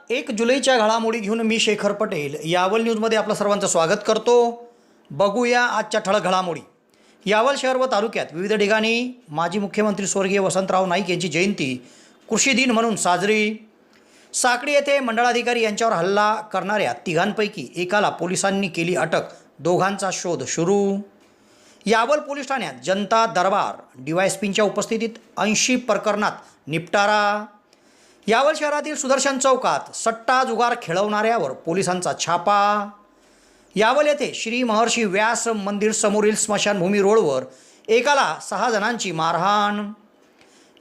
1 जुलैच्या घडामोडी घेऊन मी शेखर पटेल यावल न्यूजमध्ये आपलं सर्वांचं स्वागत करतो। बघूया आजच्या ठळक घडामोडी। यावल शहर व तालुक्यात विविध ठिकाणी माजी मुख्यमंत्री स्वर्गीय वसंतराव नाईक यांची जयंती कृषी दिन म्हणून साजरी। साकडी येथे मंडळाधिकारी यांच्यावर हल्ला करणाऱ्या तिघांपैकी एकाला पोलिसांनी केली अटक, दोघांचा शोध सुरू। यावल पोलीस ठाण्यात जनता दरबार, डीवायएसपींच्या उपस्थितीत 80 प्रकरणात निपटारा। यावल शहरातील सुदर्शन चौकात सट्टा जुगार खेळवणाऱ्यावर पोलिसांचा छापा। यावल येथे श्री महर्षी व्यास मंदिर समोरील स्मशानभूमी रोडवर एकाला 6 जणांची मारहाण।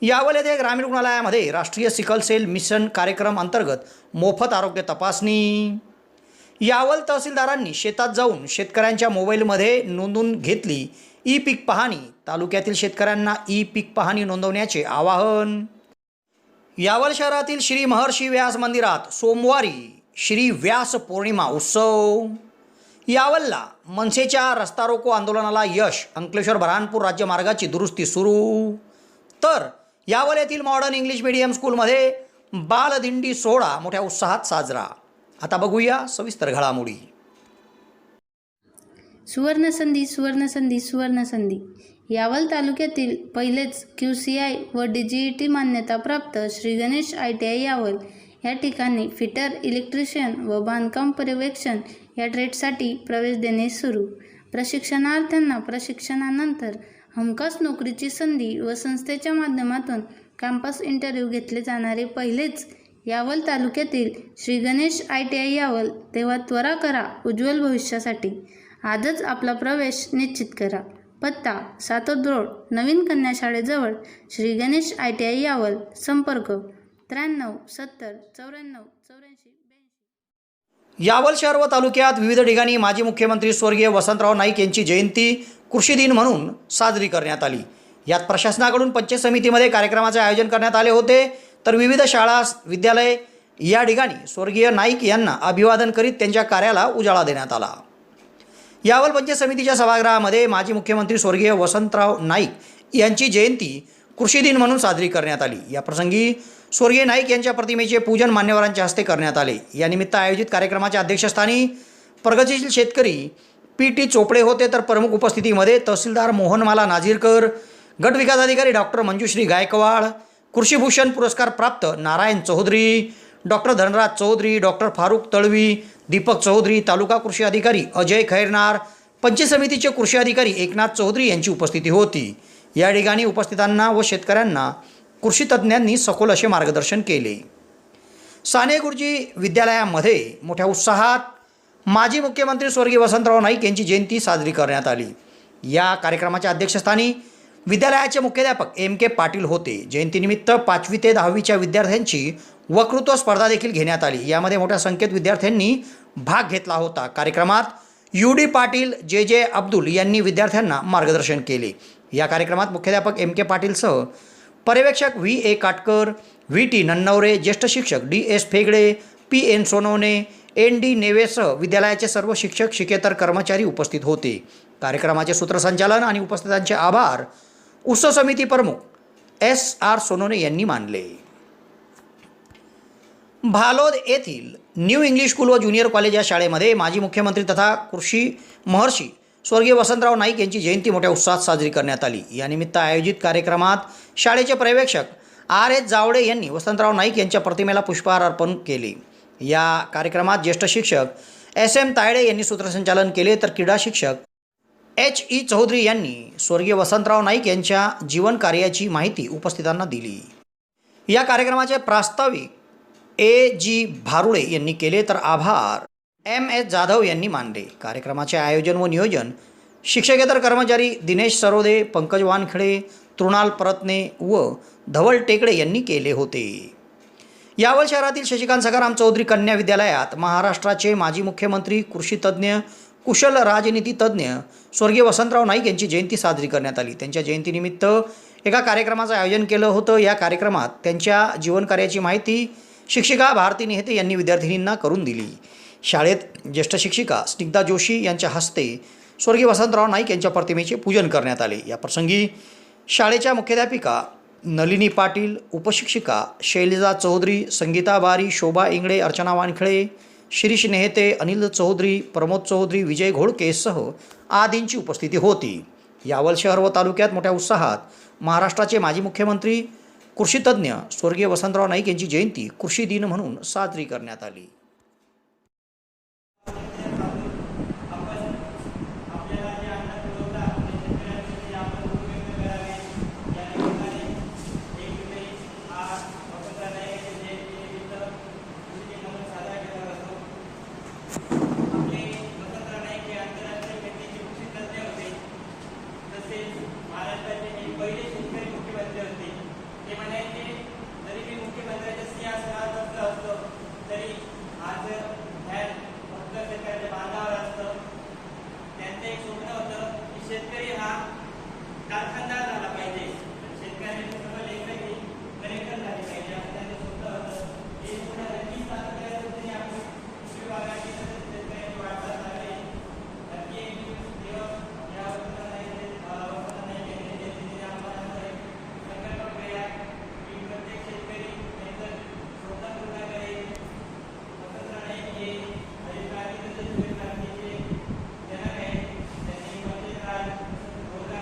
यावल येथे ग्रामीण रुग्णालयामध्ये राष्ट्रीय सिकल सेल मिशन कार्यक्रम अंतर्गत मोफत आरोग्य तपासणी। यावल तहसीलदारांनी शेतात जाऊन शेतकऱ्यांच्या मोबाईलमध्ये नोंदवून घेतली ई पीक पाहणी। तालुक्यातील शेतकऱ्यांना ई पीक पाहणी नोंदवण्याचे आवाहन। यावल शहरातील श्री महर्षी व्यास मंदिरात सोमवारी श्री व्यास पौर्णिमा उत्सव। यावलला मनसेच्या रस्ता रोको आंदोलनाला यश, अंकलेश्वर बऱ्हाणपूर राज्यमार्गाची दुरुस्ती सुरू। तर यावल येथील मॉडर्न इंग्लिश मीडियम स्कूलमध्ये बालदिंडी सोहळा मोठ्या उत्साहात साजरा। आता बघूया सविस्तर घडामोडी। सुवर्णसंधी सुवर्णसंधी सुवर्णसंधी यावल तालुक्यातील पहिलेच QCI व DGET मान्यताप्राप्त श्री गणेश ITI यावल या ठिकाणी फिटर, इलेक्ट्रिशियन व बांधकाम पर्यवेक्षण या ट्रेडसाठी प्रवेश देणे सुरू। प्रशिक्षणार्थ्यांना प्रशिक्षणानंतर हमखास नोकरीची संधी व संस्थेच्या माध्यमातून कॅम्पस इंटरव्ह्यू घेतले जाणारे पहिलेच यावल तालुक्यातील श्री गणेश ITI यावल। तेव्हा त्वरा करा उज्ज्वल भविष्यासाठी, आजच आपला प्रवेश निश्चित करा। पत्ता सातोद रोड, नवीन कन्या शाळेजवळ, श्री गणेश ITI यावल। संपर्क 93 70 94 84 82। यावल शहर व तालुक्यात विविध ठिकाणी माजी मुख्यमंत्री स्वर्गीय वसंतराव नाईक यांची जयंती कृषी दिन म्हणून साजरी करण्यात आली। यात प्रशासनाकडून पंचायत समितीमध्ये कार्यक्रमाचे आयोजन करण्यात आले होते, तर विविध शाळा विद्यालय या ठिकाणी स्वर्गीय नाईक यांना अभिवादन करीत त्यांच्या कार्याला उजाळा देण्यात आला। यावल पंचायत समितीच्या सभागृहामध्ये माजी मुख्यमंत्री स्वर्गीय वसंतराव नाईक यांची जयंती कृषी दिन म्हणून साजरी करण्यात आली। या प्रसंगी स्वर्गीय नाईक यांच्या प्रतिमेचे पूजन मान्यवरांच्या हस्ते करण्यात आले। या निमित्त आयोजित कार्यक्रमाच्या अध्यक्षस्थानी प्रगतीशील शेतकरी PT चोपडे होते, तर प्रमुख उपस्थितीमध्ये तहसीलदार मोहनमाला नाझीरकर, गट विकास अधिकारी डॉक्टर मंजुश्री गायकवाड, कृषीभूषण पुरस्कार प्राप्त नारायण चौधरी, डॉक्टर धनराज चौधरी, डॉक्टर फारुख तळवी, दीपक चौधरी, तालुका कृषी अधिकारी अजय खैरनार, पंचायत समितीचे कृषी अधिकारी एकनाथ चौधरी यांची उपस्थिती होती। या ठिकाणी उपस्थितांना व शेतकऱ्यांना कृषी तज्ज्ञांनी सखोल असे मार्गदर्शन केले। साने गुरुजी विद्यालयामध्ये मोठ्या उत्साहात माजी मुख्यमंत्री स्वर्गीय वसंतराव नाईक यांची जयंती साजरी करण्यात आली। या कार्यक्रमाच्या अध्यक्षस्थानी विद्यालयाचे मुख्याध्यापक MK पाटील होते। जयंतीनिमित्त 5वी ते 10वीच्या विद्यार्थ्यांची वक्तृत्व स्पर्धा देखील घेण्यात आली। यामध्ये मोठ्या संख्येत विद्यार्थ्यांनी भाग घेतला होता। कार्यक्रमात UD पाटील, JJ अब्दुल यांनी विद्यार्थ्यांना मार्गदर्शन केले। या कार्यक्रमात मुख्याध्यापक MK पाटीलसह पर्यवेक्षक VA काटकर, VT नन्नवरे, ज्येष्ठ शिक्षक DS Phegde, PN Sonawane, ND नेवेसह विद्यालयाचे सर्व शिक्षक, शिकेतर कर्मचारी उपस्थित होते। कार्यक्रमाचे सूत्रसंचालन आणि उपस्थितांचे आभार उत्सव समिती प्रमुख SR सोनवणे यांनी मानले। भालोद येथील न्यू इंग्लिश स्कूल व ज्युनियर कॉलेज या शाळेमध्ये माजी मुख्यमंत्री तथा कृषी महर्षी स्वर्गीय वसंतराव नाईक यांची जयंती मोठ्या उत्साहात साजरी करण्यात आली। या निमित्त आयोजित कार्यक्रमात शाळेचे पर्यवेक्षक RS जावडे यांनी वसंतराव नाईक यांच्या प्रतिमेला पुष्पहार अर्पण केले। या कार्यक्रमात ज्येष्ठ शिक्षक SM तायडे यांनी सूत्रसंचालन केले, तर क्रीडा शिक्षक HE चौधरी यांनी स्वर्गीय वसंतराव नाईक यांच्या जीवन कार्याची माहिती उपस्थितांना दिली। या कार्यक्रमाचे प्रास्ताविक AG भारुळे यांनी केले, तर आभार MS जाधव यांनी मानले। कार्यक्रमाचे आयोजन व नियोजन शिक्षकेतर कर्मचारी दिनेश सरोदे, पंकज वानखेडे, तृणाल परतने व धवल टेकडे यांनी केले होते। यावल शहरातील शशिकांत सखाराम चौधरी कन्या विद्यालयात महाराष्ट्राचे माजी मुख्यमंत्री, कृषी तज्ज्ञ, कुशल राजनीती तज्ज्ञ स्वर्गीय वसंतराव नाईक यांची जयंती साजरी करण्यात आली। त्यांच्या जयंतीनिमित्त एका कार्यक्रमाचं आयोजन केलं होतं। या कार्यक्रमात त्यांच्या जीवनकार्याची माहिती शिक्षिका भारती नेहते यांनी विद्यार्थिनींना करून दिली। शाळेत ज्येष्ठ शिक्षिका स्निग्धा जोशी यांच्या हस्ते स्वर्गीय वसंतराव नाईक यांच्या प्रतिमेचे पूजन करण्यात आले। या प्रसंगी शाळेच्या मुख्याध्यापिका नलिनी पाटील, उपशिक्षिका शैलजा चौधरी, संगीता बारी, शोभा इंगळे, अर्चना वानखळे, शिरीष नेहते, अनिल चौधरी, प्रमोद चौधरी, विजय घोडकेसह आदींची उपस्थिती होती. यावल शहर व तालुक्यात मोठ्या उत्साहात महाराष्ट्राचे माजी मुख्यमंत्री कृषीतज्ञ स्वर्गीय वसंतराव नाईक यांची जयंती कृषी दिन म्हणून साजरी करण्यात आली. महाराष्ट्राचे हे पहिले शेतकरी मुख्यमंत्री होते. ते म्हणायचे जरी मी मुख्यमंत्र्याच्या सिंहासनावर बसलो असतो तरी आज ध्यान फक्त शेतकऱ्याच्या बांधावर असतं. त्यांचं एक स्वप्न होतं की शेतकरी हा कारखानदार झाला पाहिजे, शेतकऱ्यांनी सगळं लेखन की कलेक्टर झाले पाहिजे असं त्यांचं स्वप्न होतं. हे पुढे 20 तालुक्यात आपण कृषी विभागाची तसेच शेतकऱ्यांची वाटचाल लागली. नक्की एक दिवस या रोजगार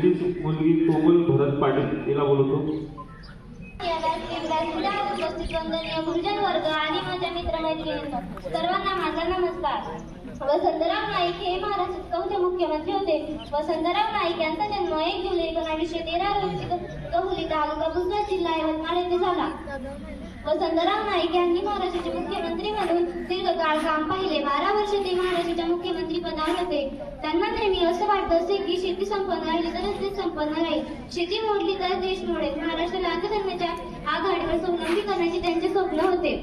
त्यांचीच मुलगी कोमल भरत पाटील हिला बोलवतो. या व्यासपीठावर उपस्थित वंदनीय गुरुजन वर्ग आणि माझ्या मित्रमैत्रिणींनो, सर्वांना माझा नमस्कार. वसंतराव नाईक हे महाराष्ट्राचे चौथे मुख्यमंत्री होते. वसंतराव नाईक यांचा जन्म 1 जुलै 1913 रोजी कहुली तालुका बुजगाव जिल्हा यवतमाळ येथे झाला. वसंतराव नाईक यांनी महाराष्ट्राचे मुख्यमंत्री म्हणून दीर्घकाळ काम पाहिले. 12 वर्ष ते महाराष्ट्राच्या मुख्यमंत्री पदावर होते. त्यांना नेहमी असं वाटत असे की शेती संपन्न राहिली तरच देश संपन्न राहील, शेती मोडली तर देश मोडेल. महाराष्ट्राला अन्नधान्याच्या आघाडीवर स्वावलंबी करण्याचे त्यांचे स्वप्न होते.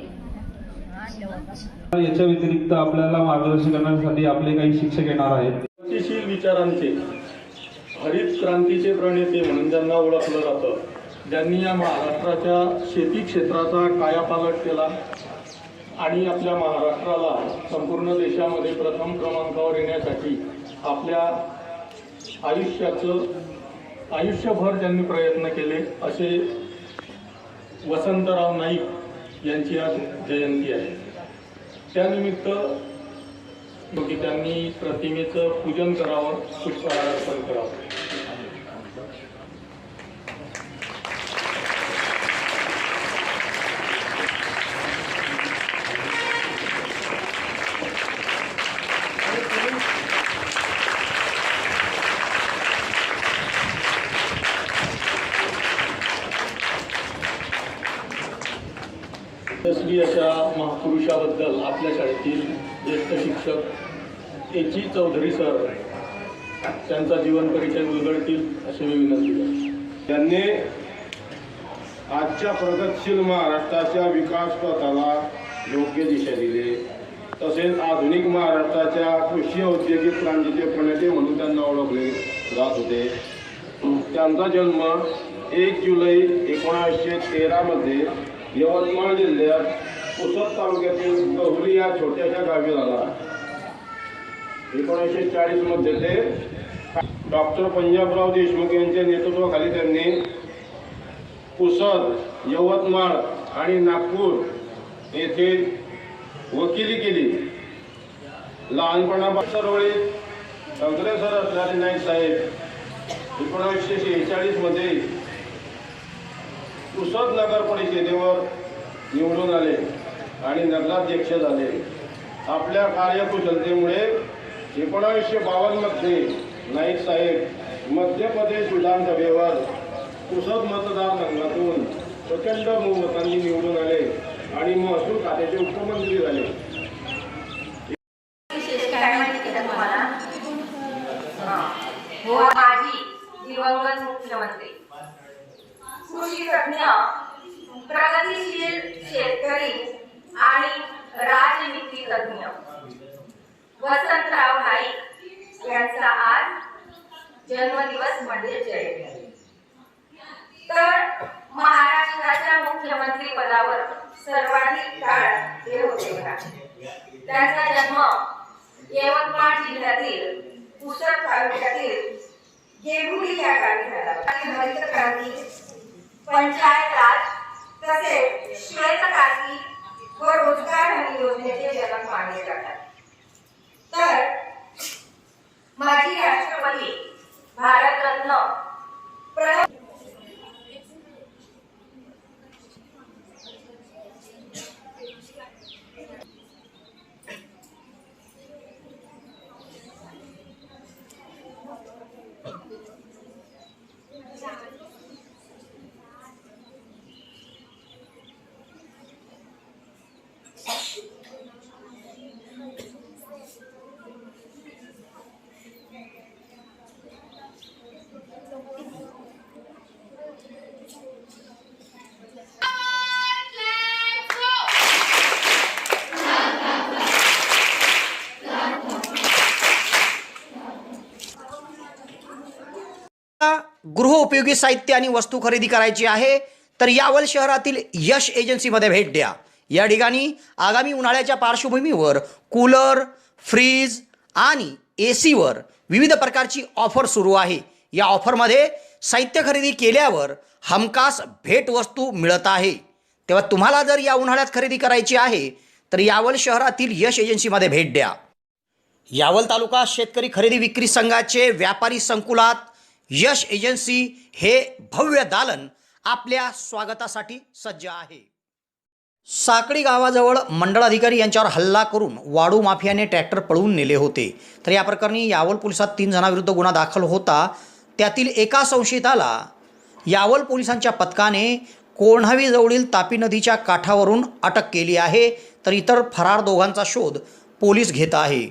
याच्या व्यतिरिक्त आपल्याला मार्गदर्शन करण्यासाठी आपले काही शिक्षक येणार आहेत. गतिशील विचारांचे हरित क्रांतीचे प्रणेते म्हणून ज्यांना ओळखलं जातं, ज्यांनी या महाराष्ट्राच्या शेती क्षेत्राचा कायापालट केला आणि आपल्या महाराष्ट्राला संपूर्ण देशामध्ये प्रथम क्रमांकावर येण्यासाठी आपल्या आयुष्यभर ज्यांनी प्रयत्न केले, असे वसंतराव नाईक यांची आज जयंती आहे. त्यानिमित्त की त्यांनी प्रतिमेचं पूजन करावं, पुष्पहार अर्पण करावं. यशस्वी अशा महापुरुषाबद्दल आपल्या शाळेतील ज्येष्ठ शिक्षक एची चौधरी सर त्यांचा जीवन परिचय उलगडतील अशी मी विनंती करतो. त्यांनी आजच्या प्रगतशील महाराष्ट्राच्या विकास पथाला योग्य दिशा दिली. तसेच आधुनिक महाराष्ट्राच्या कृषी औद्योगिक क्रांतीचे प्रणेते म्हणून त्यांना ओळखले जात होते. त्यांचा जन्म 1 जुलै 1913 मध्ये यवतमाळ जिल्ह्यात पुसद तालुक्यातील कहुली या छोट्याशा गावी झाला. 1940 मध्ये ते डॉक्टर पंजाबराव देशमुख यांच्या नेतृत्वाखाली त्यांनी पुसद, यवतमाळ आणि नागपूर येथे वकिली केली. लहानपणापासून चळवळीत अग्रेसर असणारे नाईक साहेब 1946 मध्ये पुसद नगर परिषदेवर निवडून आले आणि नगराध्यक्ष झाले. आपल्या कार्यकुशलतेमुळे 1952 मध्ये नाईक साहेब मध्य प्रदेश विधानसभेवर पुसद मतदारसंघातून प्रचंड बहुमतांनी निवडून आले आणि महसूल खात्याचे उपमंत्री झाले. विशेष काय माहिती केलं तुम्हाला? हो, माजी दिवंगत मुख्यमंत्री, कृषी तज्ञ, प्रगतीशील शेतकरी आणि राजनीती तज्ञ वसंतराव नाईक यांचा आज जन्मदिवस म्हणजे जयंती. तर महाराष्ट्राच्या मुख्यमंत्री पदावर सर्वाधिक काळ ते होते. त्यांचा जन्म यवतमाळ जिल्ह्यातील पुसद तालुक्यातील गेहुली या गावी झाला. हरित क्रांती, पंचायत राज तसेच श्वेत क्रांती व रोजगार हमी योजनेचे जनक मानले जातात. तर माजी राष्ट्रपती, भारतरत्न प्रणव गृहोपयोगी साहित्य आणि वस्तू खरेदी करायची आहे तर यावल शहरातील यश एजन्सीमध्ये भेट द्या. या ठिकाणी आगामी उन्हाळ्याच्या पार्श्वभूमीवर कूलर, फ्रीज आणि एसीवर विविध प्रकारची ऑफर सुरू आहे. या ऑफरमध्ये साहित्य खरेदी केल्यावर हमखास भेटवस्तू मिळत आहे. तेव्हा तुम्हाला जर या उन्हाळ्यात खरेदी करायची आहे तर यावल शहरातील यश एजन्सीमध्ये भेट द्या. यावल तालुका शेतकरी खरेदी विक्री संघाचे व्यापारी संकुलात यश एजन्सी हे भव्य दालन आपल्या स्वागतासाठी सज्ज आहे. साकळी गावाजवळ मंडळ अधिकारी यांच्यावर हल्ला करून वाळू माफियाने ट्रॅक्टर पळवून नेले होते. तर या प्रकरणी यावल पोलिसात 3 जणांविरुद्ध गुन्हा दाखल होता. त्यातील एका संशयिताला यावल पोलिसांच्या पथकाने कोण्हावीजवळील तापी नदीच्या काठावरून अटक केली आहे. तर इतर फरार दोघांचा शोध पोलीस घेत आहे.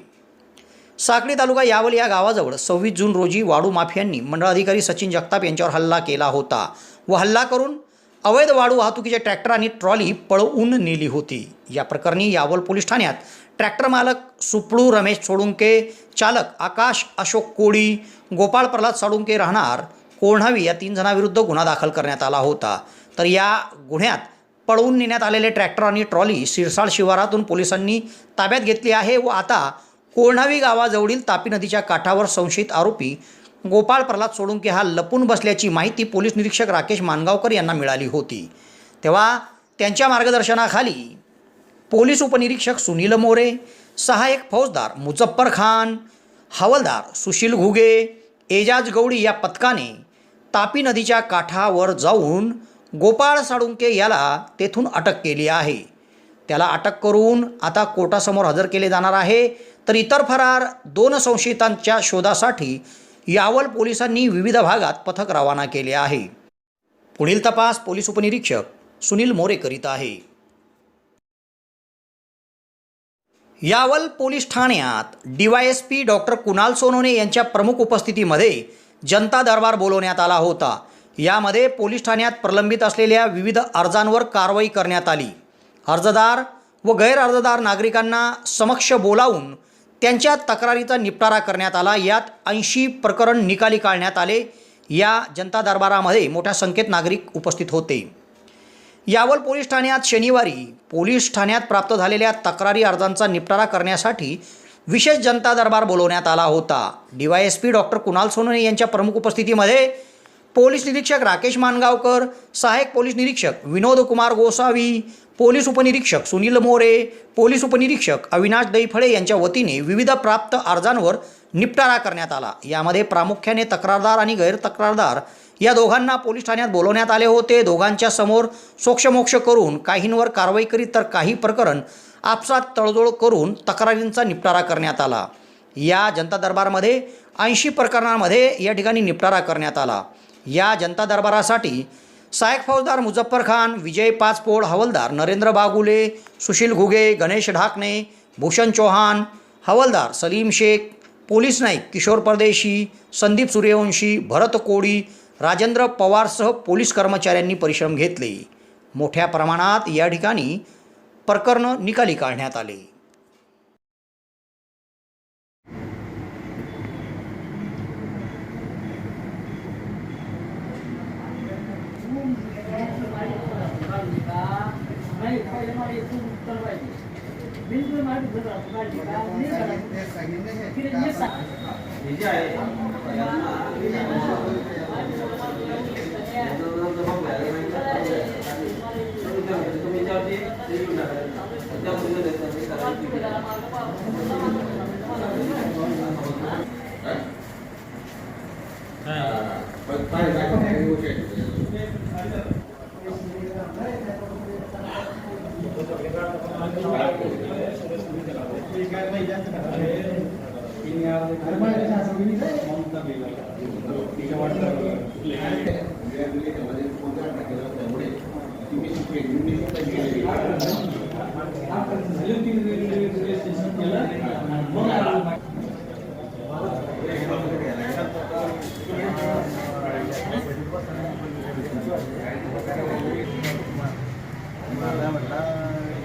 साकळी तालुका यावल या गावाजवळ 26 जून रोजी वाळू माफियांनी मंडळ अधिकारी सचिन जगताप यांच्यावर हल्ला केला होता व हल्ला करून अवैध वाळू वाहतुकीचे ट्रॅक्टर आणि ट्रॉली पळवून नेली होती. या प्रकरणी यावल पोलीस ठाण्यात ट्रॅक्टर मालक सुपळू रमेश सोळुंके, चालक आकाश अशोक कोळी, गोपाळ प्रल्हाद साळुंके राहणार कोण्हावी या 3 जणांविरुद्ध गुन्हा दाखल करण्यात आला होता. तर या गुन्ह्यात पळवून नेण्यात आलेले ट्रॅक्टर आणि ट्रॉली सिरसाळ शिवारातून पोलिसांनी ताब्यात घेतली आहे व आता कोण्हावी गावाजवळील तापी नदीच्या काठावर संशयित आरोपी गोपाळ प्रल्हाद सोळुंके हा लपून बसल्याची माहिती पोलीस निरीक्षक राकेश मानगावकर यांना मिळाली होती. तेव्हा त्यांच्या मार्गदर्शनाखाली पोलीस उपनिरीक्षक सुनील मोरे, सहाय्यक फौजदार मुझफ्फर खान, हवालदार सुशील घुगे, एजाज गवडी या पथकाने तापी नदीच्या काठावर जाऊन गोपाळ साळुंके याला तेथून अटक केली आहे. त्याला अटक करून आता कोर्टासमोर हजर केले जाणार आहे. तर इतर फरार 2 संशयितांच्या शोधासाठी यावल पोलिसांनी विविध भागात पथक रवाना केले आहे. पुढील तपास पोलीस उपनिरीक्षक सुनील मोरे करीत आहे. यावल पोलीस ठाण्यात DYSP डॉक्टर कुणाल सोनवणे यांच्या प्रमुख उपस्थितीमध्ये जनता दरबार बोलवण्यात आला होता. यामध्ये पोलीस ठाण्यात प्रलंबित असलेल्या विविध अर्जांवर कारवाई करण्यात आली. अर्जदार व गैरअर्जदार नागरिकांना समक्ष बोलावून त्यांच्या तक्रारीचा निपटारा करण्यात आला. यात 80 प्रकरण निकाली काढण्यात आले. या जनता दरबारामध्ये मोठ्या संख्येत नागरिक उपस्थित होते. यावल पोलीस ठाण्यात शनिवारी पोलीस ठाण्यात प्राप्त झालेल्या तक्रारी अर्जांचा निपटारा करण्यासाठी विशेष जनता दरबार बोलवण्यात आला होता. DYSP डॉक्टर कुणाल सोनवणे यांच्या प्रमुख उपस्थितीमध्ये पोलीस निरीक्षक राकेश मानगावकर, सहाय्यक पोलीस निरीक्षक विनोद कुमार गोसावी, पोलीस उपनिरीक्षक सुनील मोरे, पोलीस उपनिरीक्षक अविनाश दैफळे यांच्या वतीने विविध प्राप्त अर्जांवर निपटारा करण्यात आला. यामध्ये प्रामुख्याने तक्रारदार आणि गैरतक्रारदार या दोघांना पोलीस ठाण्यात बोलवण्यात आले होते. दोघांच्या समोर सोक्षमोक्ष करून काहींवर कारवाई करीत तर काही प्रकरण आपसात तडजोड करून तक्रारींचा निपटारा करण्यात आला. या जनता दरबारमध्ये 80 प्रकरणांमध्ये या ठिकाणी निपटारा करण्यात आला. या जनता दरबारासाठी सहाय्यक फौजदार मुझफ्फर खान, विजय पाचपोळ, हवालदार नरेंद्र बागुले, सुशील घुगे, गणेश ढाकणे, भूषण चौहान, हवालदार सलीम शेख, पोलीस नाईक किशोर परदेशी, संदीप सूर्यवंशी, भरत कोळी, राजेंद्र पवारसह पोलीस कर्मचाऱ्यांनी परिश्रम घेतले. मोठ्या प्रमाणात या ठिकाणी प्रकरणं निकाली काढण्यात आले.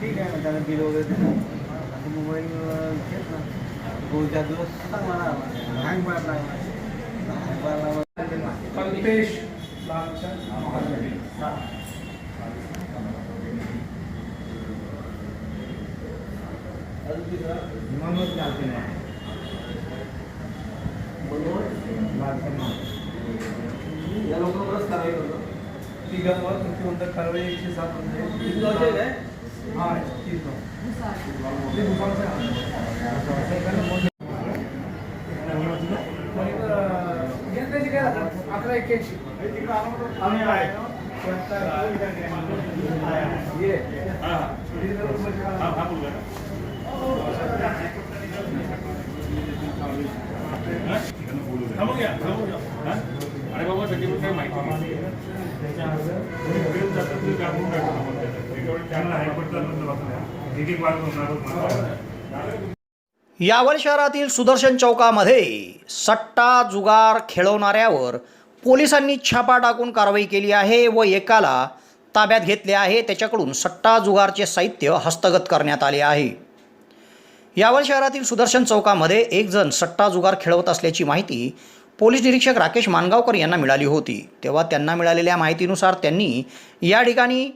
ठीक आहे त्याला बिल वगैरे मोबाईल घेतला 2-4 दिवस सांग मला हँग मारला कल्पेश मनोज चालते नाही या लोकांवरच कारवाई करतो. तिघांवर मुख्यमंत्री कारवाई 107 म्हणजे हां 30 ते दुपारचं काय यावल शहरातील सुदर्शन चौकामध्ये सट्टा जुगार खेळवणाऱ्यावर पोलिसांनी छापा टाकून कारवाई केली आहे व एकाला ताब्यात घेतले आहे. त्याच्याकडून सट्टा जुगारचे साहित्य हस्तगत करण्यात आले आहे. यावल शहरातील सुदर्शन चौकामध्ये एक जण सट्टा जुगार खेळवत असल्याची माहिती पोलीस निरीक्षक राकेश मानगावकर यांना मिळाली होती. तेव्हा त्यांना मिळालेल्या माहितीनुसार त्यांनी या ठिकाणी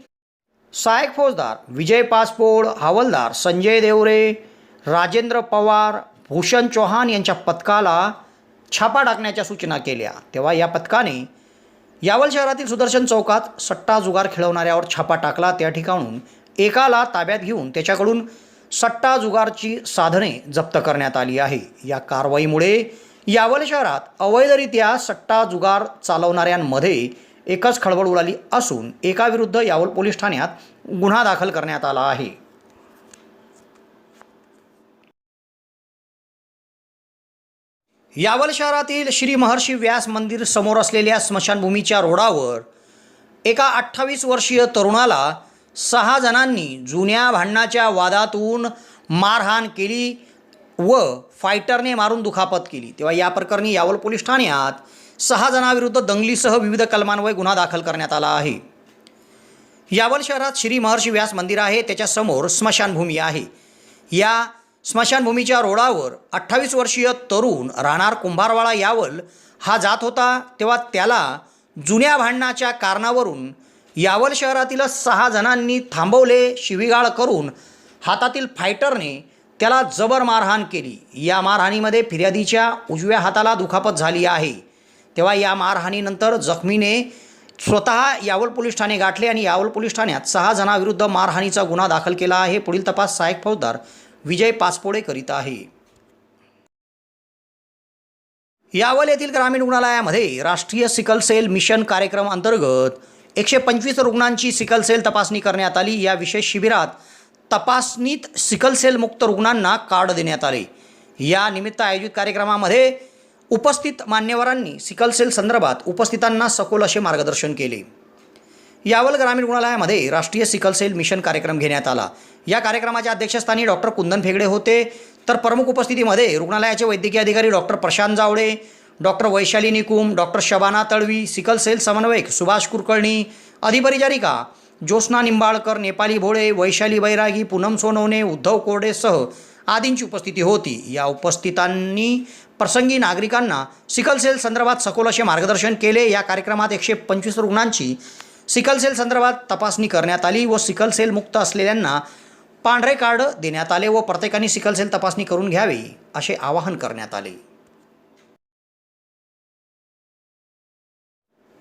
सहाय्यक फौजदार विजय पासपोड, हवालदार संजय देवरे, राजेंद्र पवार, भूषण चौहान यांच्या पथकाला छापा टाकण्याच्या सूचना केल्या. तेव्हा या पथकाने यावल शहरातील सुदर्शन चौकात सट्टा जुगार खेळवणाऱ्यावर छापा टाकला. त्या ठिकाणून एकाला ताब्यात घेऊन त्याच्याकडून सट्टा जुगारची साधने जप्त करण्यात आली आहे. या कारवाईमुळे यावल शहरात अवैधरित्या सट्टा जुगार चालवणाऱ्यांमध्ये एकच खळबळ उडाली असून एकाविरुद्ध यावल पोलीस ठाण्यात गुन्हा दाखल करण्यात आला आहे. यावल शहरातील श्री महर्षी व्यास मंदिर समोर असलेल्या स्मशानभूमीच्या रोडावर एका 28 वर्षीय तरुणाला 6 जणांनी जुन्या भांडणाच्या वादातून मारहाण केली व फायटरने मारून दुखापत केली. तेव्हा या प्रकरणी यावल पोलीस ठाण्यात 6 जणांविरुद्ध दंगलीसह विविध कलमान्वये गुन्हा दाखल करण्यात आला आहे. यावल शहरात श्री महर्षी व्यास मंदिर आहे, त्याच्यासमोर स्मशानभूमी आहे. या स्मशानभूमीच्या रोडावर 28 वर्षीय तरुण राहणार कुंभारवाडा यावल हा जात होता. तेव्हा त्याला जुन्या भांडणाच्या कारणावरून यावल शहरातील 6 जणांनी थांबवले. शिवीगाळ करून हातातील फायटरने त्याला जबर मारहाण केली. या मारहाणीमध्ये फिर्यादीच्या उजव्या हाताला दुखापत झाली आहे. तेव्हा या मारहाणीनंतर जखमीने स्वतः यावल पोलीस ठाणे गाठले आणि यावल पोलीस ठाण्यात 6 जणांविरुद्ध मारहाणीचा गुन्हा दाखल केला आहे. पुढील तपास सहाय्यक फौजदार विजय पासपोडे करीत आहे. यावल येथील ग्रामीण रुग्णालयामध्ये राष्ट्रीय सिकल सेल मिशन कार्यक्रम अंतर्गत 125 रुग्णांची सिकल सेल तपासणी करण्यात आली. या विशेष शिबिरात तपासणीत सिकल सेल मुक्त रुग्णांना कार्ड देण्यात आले. या निमित्त आयोजित कार्यक्रमामध्ये उपस्थित मान्यवरांनी सिकल सेल संदर्भात उपस्थितांना सखोल असे मार्गदर्शन केले. यावल ग्रामीण रुग्णालयामध्ये राष्ट्रीय सिकल सेल मिशन कार्यक्रम घेण्यात आला. या कार्यक्रमाच्या अध्यक्षस्थानी डॉक्टर कुंदन फेगडे होते, तर प्रमुख उपस्थितीमध्ये रुग्णालयाचे वैद्यकीय अधिकारी doctor Prashant Jawade, doctor Vaishali Nikum, doctor Shabana Talvi, sickle cell समन्वयक सुभाष कुलकर्णी, अधिपरिचारिका ज्योत्स्ना निंबाळकर, नेपाली भोळे, वैशाली बैरागी, पूनम सोनवणे, उद्धव कोरडेसह आदींची उपस्थिती होती. या उपस्थितांनी प्रसंगी नागरिकांना सिकल सेल संदर्भात सखोल असे मार्गदर्शन केले. या कार्यक्रमात 125 रुग्णांची सिकल सेल संदर्भात तपासणी करण्यात आली व सिकल सेल मुक्त असलेल्यांना पांढरे कार्ड देण्यात आले व प्रत्येकाने सिकल सेल तपासणी करून घ्यावी असे आवाहन करण्यात आले.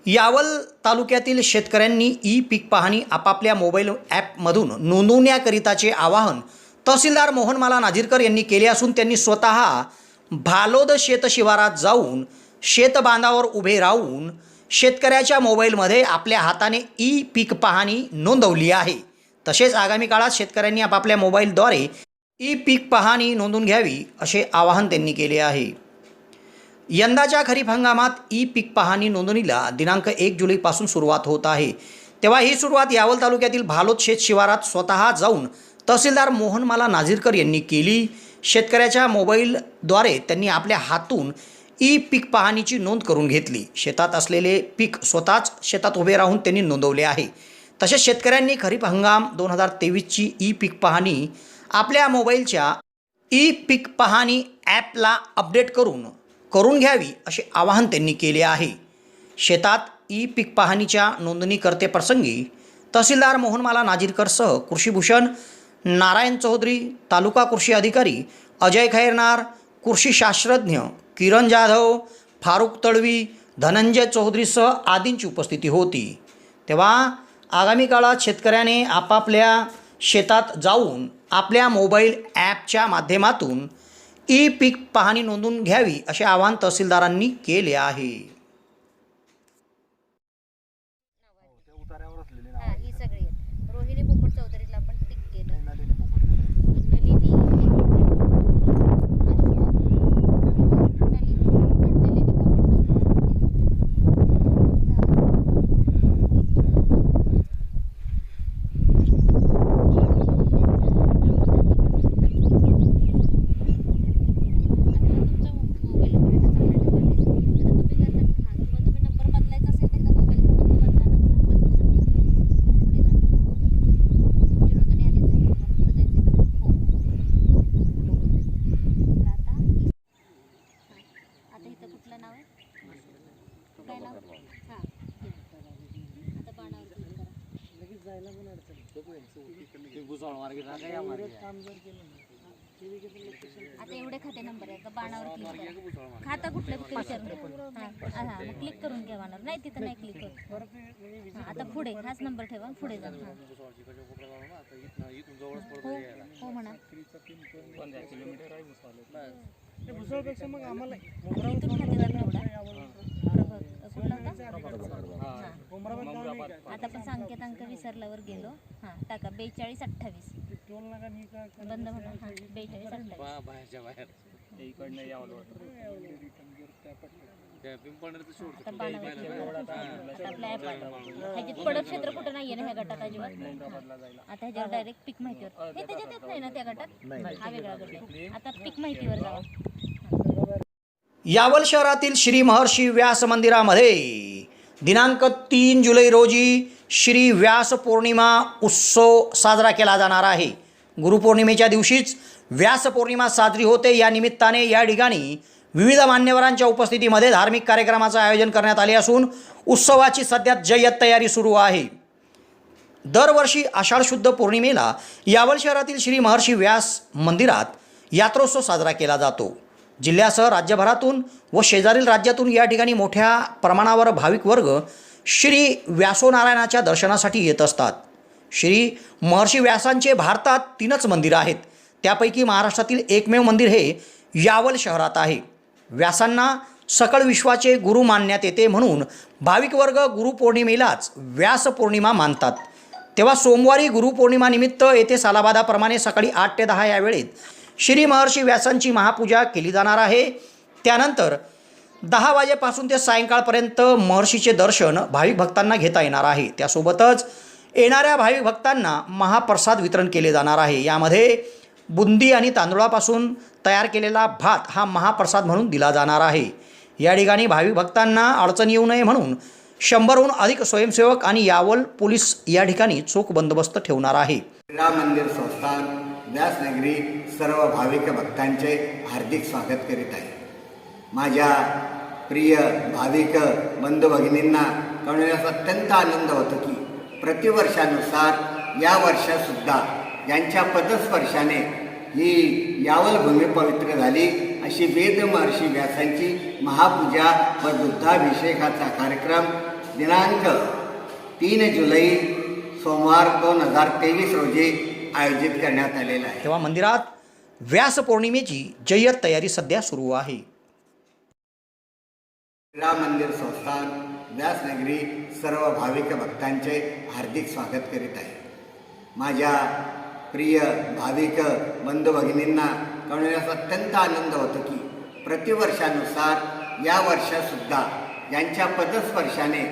यावल तालुक्यातील शेतकऱ्यांनी ई पीक पाहणी आपापल्या मोबाईल ॲपमधून नोंदवण्याकरिताचे आवाहन तहसीलदार मोहनमाला नाझीरकर यांनी केले असून त्यांनी स्वतः भालोद शेत शिवारात जाऊन शेतबांधावर उभे राहून शेतकऱ्याच्या मोबाईलमध्ये आपल्या हाताने ई पीक पाहणी नोंदवली आहे. तसेच आगामी काळात शेतकऱ्यांनी आपापल्या मोबाईलद्वारे ई पीक पाहणी नोंदवून घ्यावी असे आवाहन त्यांनी केले आहे. यंदाच्या खरीप हंगामात ई पीक पाहणी नोंदणीला दिनांक 1 जुलैपासून सुरुवात होत आहे. तेव्हा ही सुरुवात यावल तालुक्यातील भालोद शेत शिवारात स्वतः जाऊन तहसीलदार मोहनमाला नाझीरकर यांनी केली. शेतकऱ्याच्या मोबाईलद्वारे त्यांनी आपल्या हातून ई पीक पाहणीची नोंद करून घेतली. शेतात असलेले पीक स्वतःच शेतात उभे राहून त्यांनी नोंदवले आहे. तसेच शेतकऱ्यांनी खरीप हंगाम 2023ची ई पीक पाहणी आपल्या मोबाईलच्या ई पीक पाहणी ॲपला अपडेट करून घ्यावी असे आवाहन त्यांनी केले आहे. शेतात ई पीक पाहणीच्या नोंदणीकर्ते प्रसंगी तहसीलदार मोहनमाला नाझीरकरसह कृषीभूषण नारायण चौधरी, तालुका कृषी अधिकारी अजय खैरनार, कृषी शास्त्रज्ञ किरण जाधव, फारुख तळवी, धनंजय चौधरीसह आदींची उपस्थिती होती. तेव्हा आगामी काळात शेतकऱ्याने आपापल्या शेतात जाऊन आपल्या मोबाईल ॲपच्या माध्यमातून ई पीक पाहणी नोंदवून घ्यावी असे आवाहन तहसीलदारांनी केले आहे. आता एवढे खाते नंबर आहे का बाणावर क्लिक करा. खाता कुठलं क्लिक करून घ्या बाणावर. नाही तिथं नाही क्लिक करू. आता पुढे हाच नंबर ठेवा पुढे जा. हो म्हणा. इथून खातेदार निवडा. आता पण संकेतांक विसरल्यावर गेलो. हां टाका 4228 बंद म्हणा. हां 4228 पडत क्षेत्र कुठं नाहीये ना ह्या गटात अजिबात. आता ह्याच्यावर डायरेक्ट पीक माहितीवर हे त्याच्यात येत नाही ना त्या गटात. हा वेगळा गट आहे. आता पीक माहितीवर जावा. यावल शहरातील श्री महर्षी व्यास मंदिरामध्ये दिनांक 3 जुलै रोजी श्री व्यास पौर्णिमा उत्सव साजरा केला जाणार आहे. गुरुपौर्णिमेच्या दिवशीच व्यास पौर्णिमा साजरी होते. या निमित्ताने या ठिकाणी विविध मान्यवरांच्या उपस्थितीमध्ये धार्मिक कार्यक्रमाचं आयोजन करण्यात आले असून उत्सवाची सध्या जय्यत तयारी सुरू आहे. दरवर्षी आषाढ शुद्ध पौर्णिमेला यावल शहरातील श्री महर्षी व्यास मंदिरात यात्रोत्सव साजरा केला जातो. जिल्ह्यासह राज्यभरातून व शेजारील राज्यातून या ठिकाणी मोठ्या प्रमाणावर भाविक वर्ग श्री व्यासोनारायणाच्या दर्शनासाठी येत असतात. श्री महर्षी व्यासांचे भारतात 3च मंदिरं आहेत. त्यापैकी महाराष्ट्रातील एकमेव मंदिर हे यावल शहरात आहे. व्यासांना सकळ विश्वाचे गुरु मानण्यात येते म्हणून भाविक वर्ग गुरुपौर्णिमेलाच व्यास पौर्णिमा मानतात. तेव्हा सोमवारी गुरुपौर्णिमानिमित्त येथे सालाबादाप्रमाणे सकाळी 8 ते 10 या वेळेत श्री महर्षी व्यासांची महापूजा केली जाणार आहे. त्यानंतर 10 वाजेपासून ते सायंकाळपर्यंत महर्षीचे दर्शन भाविक भक्तांना घेता येणार आहे. त्यासोबतच येणाऱ्या भाविक भक्तांना महाप्रसाद वितरण केले जाणार आहे. यामध्ये बुंदी आणि तांदूळापासून तयार केलेला भात हा महाप्रसाद म्हणून दिला जाणार आहे. या ठिकाणी भाविक भक्तांना अडचण येऊ नये म्हणून 100हून अधिक स्वयंसेवक आणि यावल पोलीस या ठिकाणी चोख बंदोबस्त ठेवणार आहे. राम मंदिर संस्थान व्यासनगरी सर्व भाविक भक्तांचे हार्दिक स्वागत करीत आहे. माझ्या प्रिय भाविक बंधू भगिनींना कळण्यास अत्यंत आनंद होतो की प्रतिवर्षानुसार या वर्षासुद्धा यांच्या पदस्पर्शाने ही यावल भूमी पवित्र झाली अशी वेद महर्षी व्यासांची महापूजा व दुग्धाभिषेकाचा कार्यक्रम दिनांक 3 जुलै सोमवार 2023 रोजी आयोजित करण्यात आलेला आहे. तेव्हा मंदिरात व्यास पौर्णिमेची जय्यत तयारी सध्या सुरू आहे. राम मंदिर संस्थान व्यासनगरी सर्व भाविक भक्तांचे हार्दिक स्वागत करीत आहे. माझ्या प्रिय भाविक बंधू भगिनींना कळण्यास अत्यंत आनंद होतो की प्रतिवर्षानुसार या वर्षासुद्धा यांच्या पदस्पर्शाने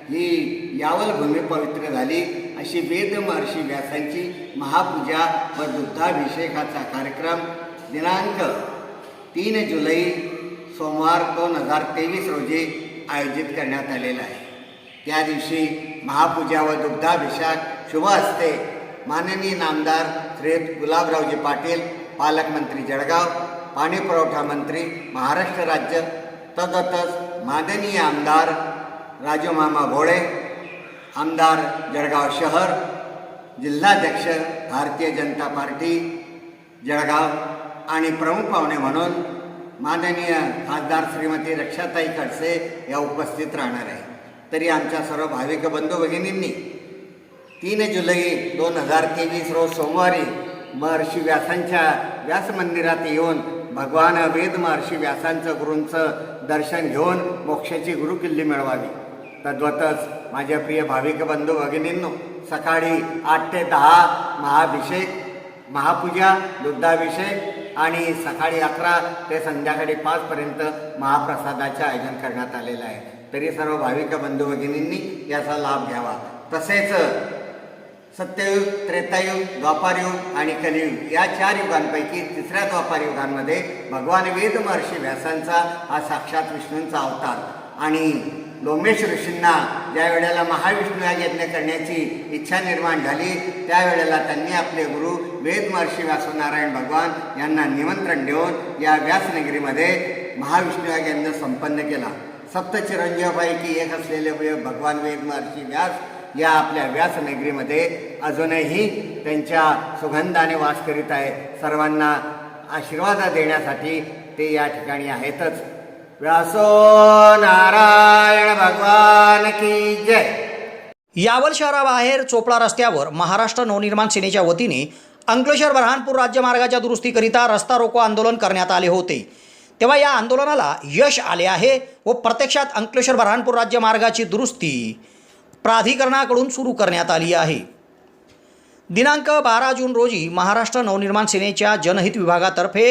ही यावल भूमी पवित्र झाली अशी वेद महर्षी व्यासांची महापूजा व दुग्धाभिषेकाचा कार्यक्रम दिनांक 3 जुलै सोमवार 2023 रोजी आयोजित करण्यात आलेला आहे. त्या दिवशी महापूजा व दुग्धाभिषेक शुभ हस्ते माननीय नामदार श्री गुलाबरावजी पाटील, पालकमंत्री जळगाव, पाणीपुरवठा मंत्री महाराष्ट्र राज्य, तसंच माननीय आमदार राजू मामा भोळे, आमदार जळगाव शहर, जिल्हाध्यक्ष भारतीय जनता पार्टी जळगाव आणि प्रमुख पाहुणे म्हणून माननीय खासदार श्रीमती रक्षाताई खडसे या उपस्थित राहणार आहे. तरी आमच्या सर्व भाविक बंधू भगिनींनी 3 जुलै 2023 रोज सोमवारी महर्षी व्यासांच्या व्यास मंदिरात येऊन भगवान वेद महर्षी व्यासांचं गुरूंचं दर्शन घेऊन मोक्षाची गुरुकिल्ली मिळवावी. तद्वतच माझ्या प्रिय भाविक बंधू भगिनींनो, सकाळी 8 ते 10 महाभिषेक, महापूजा, दुग्धाभिषेक आणि सकाळी 11 ते संध्याकाळी 5पर्यंत महाप्रसादाचे आयोजन करण्यात आलेलं आहे. तरी सर्व भाविक बंधू भगिनींनी याचा लाभ घ्यावा. तसेच सत्ययुग, त्रेतायुग, द्वापारयुग आणि कलियुग या 4 युगांपैकी 3ऱ्या द्वापार युगांमध्ये भगवान वेद महर्षी व्यासांचा हा साक्षात विष्णूंचा अवतार आणि लोमेश ऋषींना ज्या वेळेला महाविष्णू यज्ञ करण्याची इच्छा निर्माण झाली त्यावेळेला त्यांनी आपले गुरु वेद महर्षी व्यासनारायण भगवान यांना निमंत्रण देऊन या व्यासनगरीमध्ये महाविष्णू यज्ञ संपन्न केला. सप्तचिरंजीवापैकी एक असलेले भगवान वेद महर्षी व्यास या आपल्या व्यासनगरीमध्ये अजूनही त्यांच्या सुगंधाने वास करीत आहे. सर्वांना आशीर्वाद देण्यासाठी ते या ठिकाणी आहेतच. व्यासो नारायण भगवान की जय. यावल शहराबाहेर चोपडा रस्त्यावर महाराष्ट्र नवनिर्माण सेनेच्या वतीने अंकलेश्वर बऱ्हाणपूर राज्यमार्गाच्या दुरुस्तीकरिता रस्ता रोको आंदोलन करण्यात आले होते. तेव्हा या आंदोलनाला यश आले आहे व प्रत्यक्षात अंकलेश्वर बऱ्हाणपूर राज्यमार्गाची दुरुस्ती प्राधिकरणाकडून सुरू करण्यात आली आहे. दिनांक 12 जून रोजी महाराष्ट्र नवनिर्माण सेनेच्या जनहित विभागातर्फे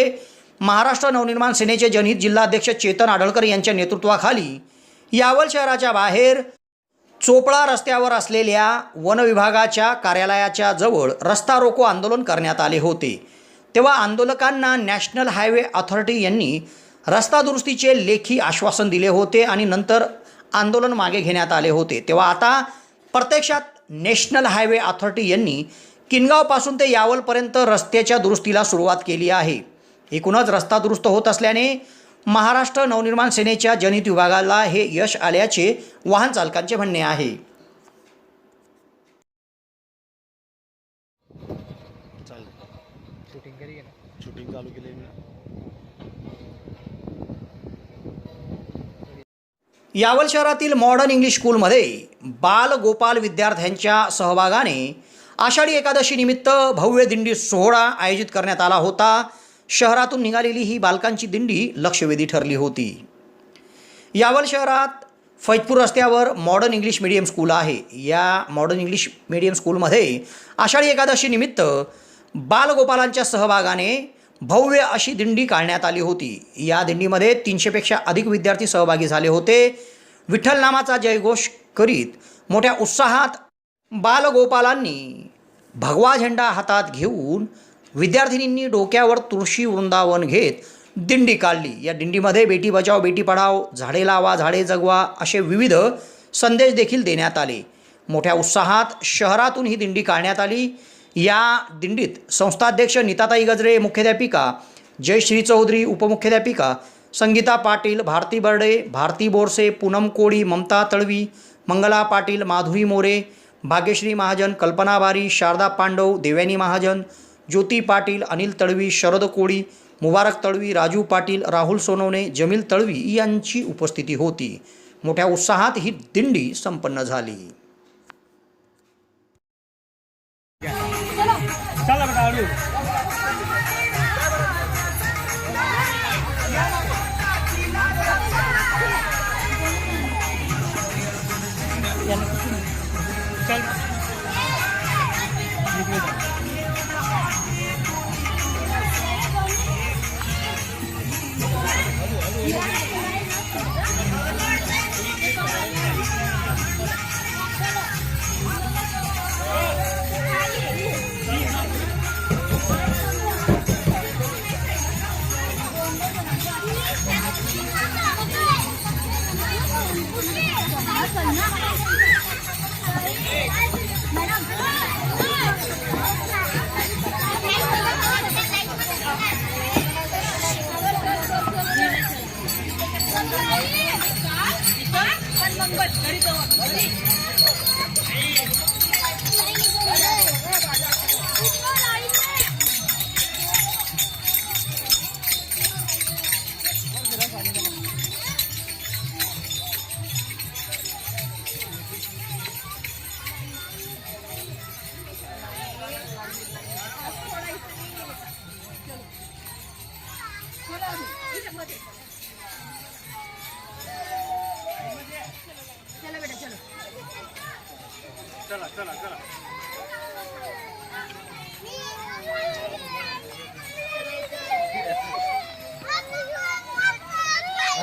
महाराष्ट्र नवनिर्माण सेनेचे जनहित जिल्हाध्यक्ष चेतन आढळकर यांच्या नेतृत्वाखाली यावल शहराच्या बाहेर चोपडा रस्त्यावर असलेल्या वन विभागाच्या कार्यालयाच्या जवळ रस्ता रोको आंदोलन करण्यात आले होते. तेव्हा आंदोलकांना नॅशनल हायवे अथॉरिटी यांनी रस्ता दुरुस्तीचे लेखी आश्वासन दिले होते आणि नंतर आंदोलन मागे घेण्यात आले होते. तेव्हा आता प्रत्यक्षात नॅशनल हायवे अथॉरिटी यांनी किनगावपासून ते यावलपर्यंत रस्त्याच्या दुरुस्तीला सुरुवात केली आहे. एकूणच रस्ता दुरुस्त होत असल्याने महाराष्ट्र नवनिर्माण सेनेच्या जनहित विभागाला हे यश आल्याचे वाहन चालकांचे म्हणणे आहे. यावल शहरातील मॉडर्न इंग्लिश स्कूलमध्ये बाल गोपाल विद्यार्थ्यांच्या सहभागाने आषाढी एकादशी निमित्त भव्य दिंडी सोहळा आयोजित करण्यात आला होता. शहरातून निघालेली ही बालकांची दिंडी लक्षवेधी ठरली होती. यावल शहरात फैजपूर रस्त्यावर मॉडर्न इंग्लिश मीडियम स्कूल आहे. या मॉडर्न इंग्लिश मीडियम स्कूलमध्ये आषाढी एकादशी निमित्त बालगोपालांच्या सहभागाने भव्य अशी दिंडी काढण्यात आली होती. या दिंडीमध्ये 300पेक्षा अधिक विद्यार्थी सहभागी झाले होते. विठ्ठल नामाचा जयघोष करीत मोठ्या उत्साहात बालगोपालांनी भगवा झेंडा हातात घेऊन विद्यार्थिनींनी डोक्यावर तुळशी वृंदावन घेत दिंडी काढली. या दिंडीमध्ये बेटी बचाव बेटी पढाओ, झाडे लावा झाडे जगवा असे विविध संदेश देखील देण्यात आले. मोठ्या उत्साहात शहरातून ही दिंडी काढण्यात आली. या दिंडीत संस्थाध्यक्ष नीताताई गजरे, मुख्याध्यापिका जयश्री चौधरी, उपमुख्याध्यापिका संगीता पाटील, भारती बर्डे, भारती बोरसे, पूनम कोळी, ममता तळवी, मंगला पाटील, माधुरी मोरे, भाग्यश्री महाजन, कल्पना बारी, शारदा पांडव, देवयानी महाजन, ज्योती पाटील, अनिल तळवी, शरद कोळी, मुबारक तळवी, राजू पाटील, राहुल सोनवणे, जमील तळवी यांची उपस्थिती होती. मोठ्या उत्साहात ही दिंडी संपन्न झाली.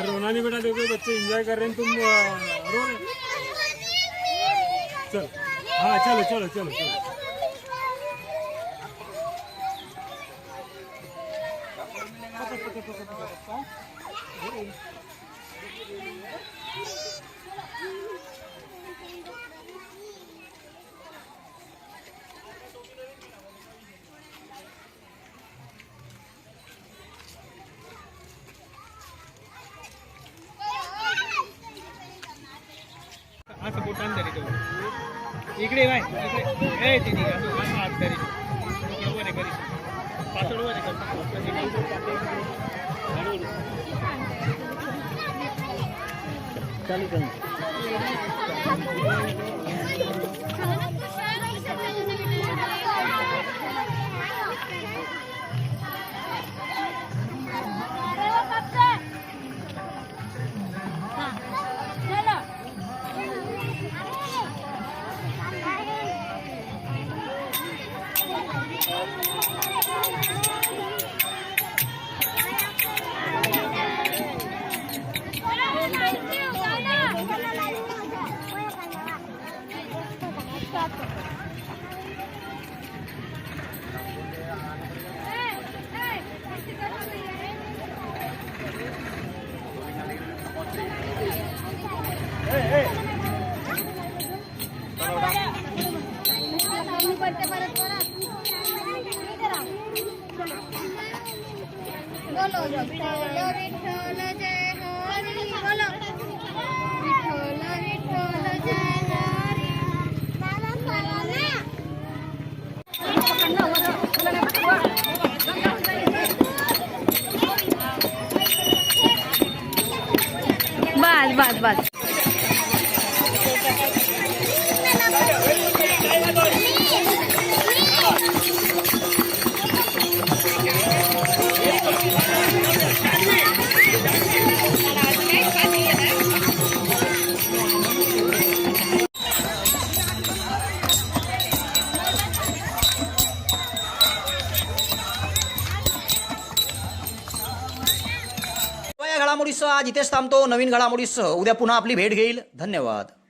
रोना नहीं बेटा, देखो बच्चे एंजॉय कर रहे हैं, तुम रो रहे। चल हाँ चलो चलो चलो चलो। हाँ सपोर्ट टाइम दे रहे थे। इकडे नाही इकडे ते निघा हात करी वर करी पातळ वर चालू कर बोलो विठ्ठल विठ्ठल जय हरी बोलो विठ्ठल विठ्ठल जय हरी बस बस बस या घडामोडीसह आज इथेच थांबतो. नवीन घडामोडीसह उद्या पुन्हा आपली भेट घेईल. धन्यवाद.